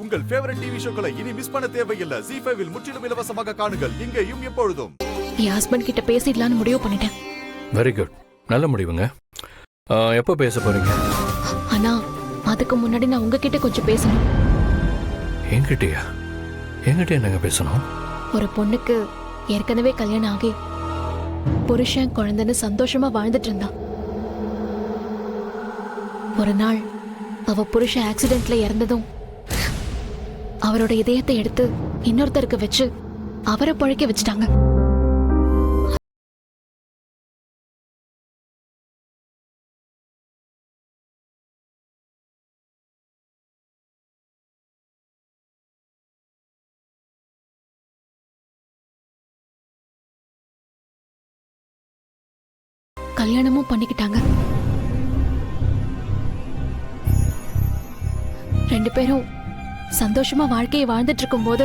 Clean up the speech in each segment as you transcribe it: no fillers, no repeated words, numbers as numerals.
உங்கள் favourite TV ஷோக்களை இனி miss பண்ண தேவையில்லை. ZEE5 இல் முற்றிலும் இலவசமாக காணுங்கள், இங்கேயும் எப்பொழுதும். என் ஹஸ்பண்ட் கிட்ட பேசிடலான்னு முடிவு பண்ணிட்டேன். வெரி குட், நல்ல முடிவுங்க. எப்போ பேச போறீங்க? ஆனா அதுக்கு முன்னாடி நான் உங்ககிட்ட கொஞ்சம் பேசணும். என்கிட்டயா? என்கிட்ட என்னங்க பேசணும்? ஒரு பொண்ணுக்கு ஏற்கனவே கல்யாணம் ஆகி புருஷன் குழந்தைன்னு சந்தோஷமா வாழ்ந்துட்டு இருந்தா. ஒரு நாள் அவ புருஷன் ஆக்சிடென்ட்ல இறந்ததும் அவரோட இதயத்தை எடுத்து இன்னொருத்தருக்கு வச்சு அவரை பழைக்க வச்சுட்டாங்க. கல்யாணமும் பண்ணிக்கிட்டாங்க. ரெண்டு பேரும் சந்தோஷமா வாழ்க்கையை வாழ்ந்துட்டு இருக்கும் போது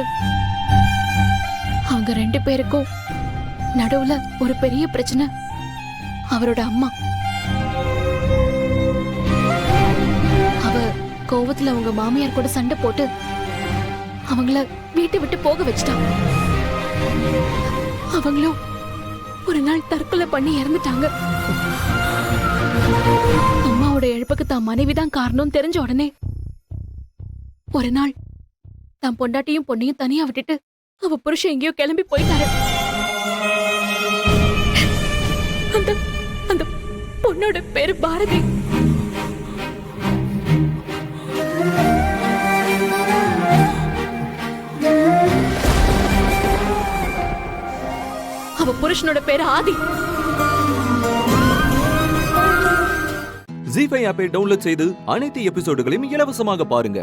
அவங்க ரெண்டு பேருக்கும் நடுவுல ஒரு பெரிய பிரச்சனை. அவரோட அம்மா அவ கோவத்துல அவங்க மாமியார் கூட சண்டை போட்டு அவங்கள வீட்டை விட்டு போக வச்சுட்டாங்க. அவங்களும் ஒரு நாள் தற்கொலை பண்ணி இறந்துட்டாங்க. அம்மாவோட இழப்புக்கு தான் மனைவிதான் காரணம் தெரிஞ்ச உடனே ஒரு நாள் தான் பொண்டாட்டியும் பொண்ணையும் தனியா விட்டுட்டு அவ புருஷன் எங்கேயோ கிளம்பி போயிட்டாரு. அந்த அந்த பொண்ணோட பேரு பாரதி. அவ புருஷனோட பேரு ஆதி. ZEE5 ஆப்பை டவுன்லோட் செய்து அனைத்து எபிசோடுகளையும் இலவசமாக பாருங்க.